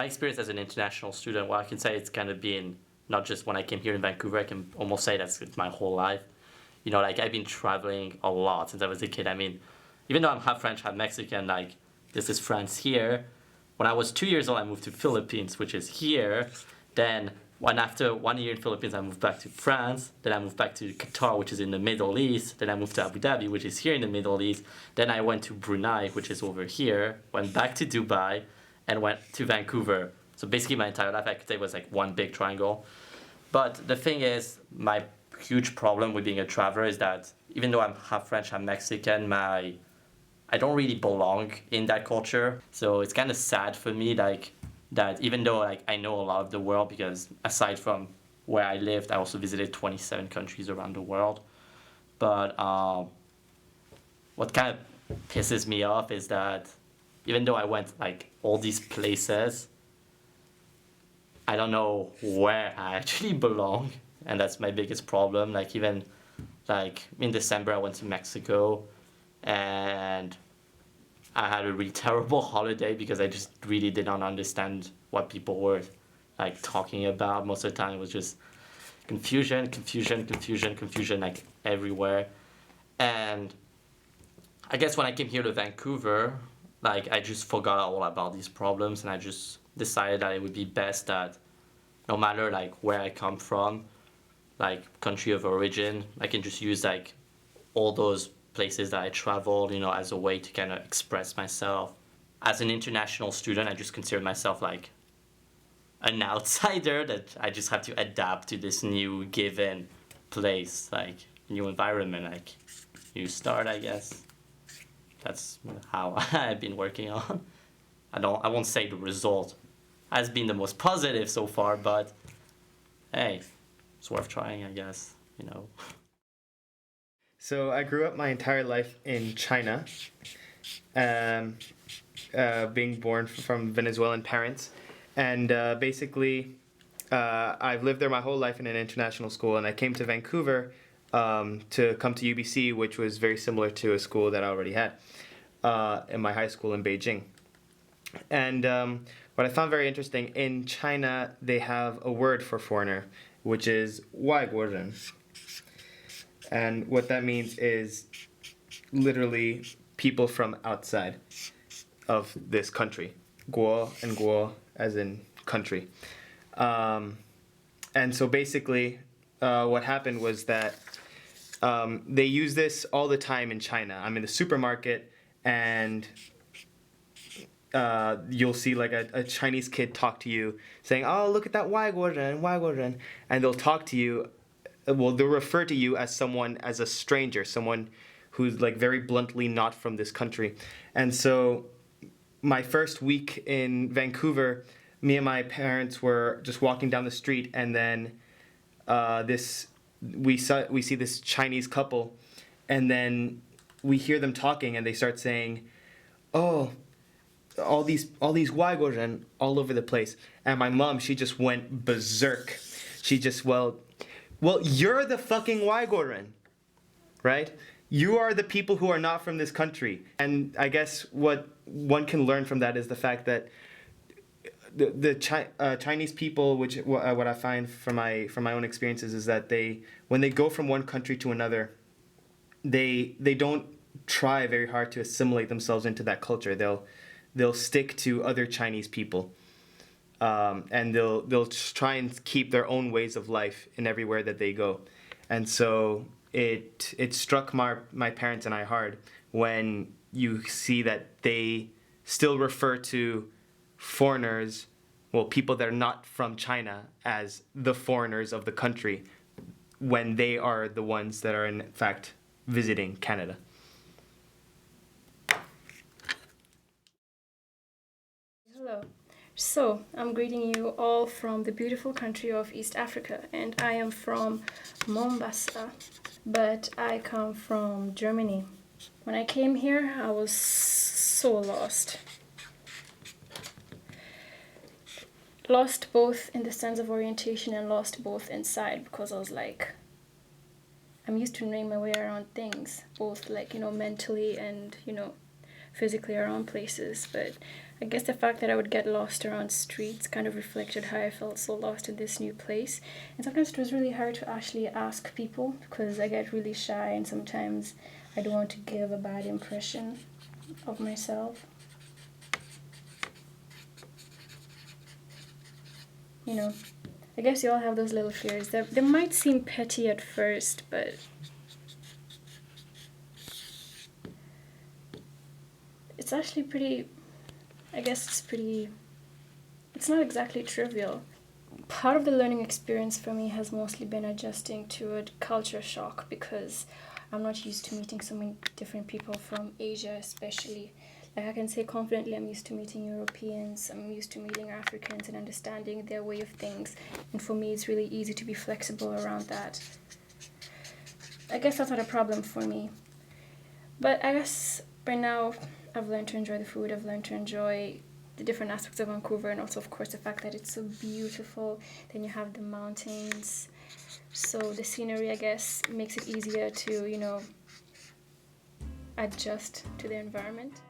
my experience as an international student, well, I can say it's kind of been not just when I came here in Vancouver, I can almost say it's my whole life. Like I've been traveling a lot since I was a kid. I mean, even though I'm half French, half Mexican, like this is France here. When I was 2 years old, I moved to Philippines, which is here. Then after 1 year in Philippines, I moved back to France. Then I moved back to Qatar, which is in the Middle East. Then I moved to Abu Dhabi, which is here in the Middle East. Then I went to Brunei, which is over here. Went back to Dubai, and went to Vancouver. So basically, my entire life, I could say, was like one big triangle. But the thing is, my huge problem with being a traveler is that even though I'm half French, half Mexican, I don't really belong in that culture. So it's kind of sad for me, like that even though like I know a lot of the world, because aside from where I lived, I also visited 27 countries around the world. But what kind of pisses me off is that even though I went like all these places, I don't know where I actually belong, and that's my biggest problem. Like even like in December I went to Mexico, and I had a really terrible holiday because I just really did not understand what people were like talking about. Most of the time it was just confusion, like everywhere. And I guess when I came here to Vancouver, like I just forgot all about these problems, and I just decided that it would be best that no matter like where I come from, like country of origin, I can just use like all those places that I traveled, as a way to kind of express myself. As an international student, I just consider myself like an outsider that I just have to adapt to this new given place, like new environment, like new start, I guess. That's how I've been working on. I won't say the result has been the most positive so far, but hey, it's worth trying, I guess. So I grew up my entire life in China, being born from Venezuelan parents, and basically I've lived there my whole life in an international school, and I came to Vancouver to come to UBC, which was very similar to a school that I already had in my high school in Beijing. And what I found very interesting, in China they have a word for foreigner, which is 外国人. And what that means is literally people from outside of this country. 国 and 国 as in country. And so basically what happened was that they use this all the time in China. I'm in the supermarket, and you'll see like a Chinese kid talk to you saying, oh, look at that 外国人, 外国人. And they'll talk to you, well, they'll refer to you as a stranger, someone who's like very bluntly not from this country. And so my first week in Vancouver, me and my parents were just walking down the street, and then we see this Chinese couple, and then we hear them talking, and they start saying, oh, all these 外国人 all over the place. And my mom, she just went berserk. She just, well, you're the fucking 外国人, right? You are the people who are not from this country. And I guess what one can learn from that is the fact that the Chinese people, which what I find from my own experiences, is that when they go from one country to another, they don't try very hard to assimilate themselves into that culture. They'll stick to other Chinese people, and they'll try and keep their own ways of life in everywhere that they go. And so it struck my parents and I hard when you see that they still refer to foreigners, well, people that are not from China, as the foreigners of the country, when they are the ones that are in fact visiting Canada. Hello. So, I'm greeting you all from the beautiful country of East Africa, and I am from Mombasa, but I come from Germany. When I came here, I was so lost. Lost both in the sense of orientation and lost both inside, because I was like, I'm used to knowing my way around things, both like, mentally and, physically around places, but I guess the fact that I would get lost around streets kind of reflected how I felt so lost in this new place. And sometimes it was really hard to actually ask people because I get really shy and sometimes I don't want to give a bad impression of myself. You know, I guess you all have those little fears. They might seem petty at first, but it's actually pretty, I guess it's not exactly trivial. Part of the learning experience for me has mostly been adjusting to a culture shock because I'm not used to meeting so many different people from Asia, especially. Like I can say confidently, I'm used to meeting Europeans, I'm used to meeting Africans and understanding their way of things. And for me, it's really easy to be flexible around that. I guess that's not a problem for me. But I guess by now, I've learned to enjoy the food, I've learned to enjoy the different aspects of Vancouver, and also, of course, the fact that it's so beautiful. Then you have the mountains. So the scenery, I guess, makes it easier to, adjust to the environment.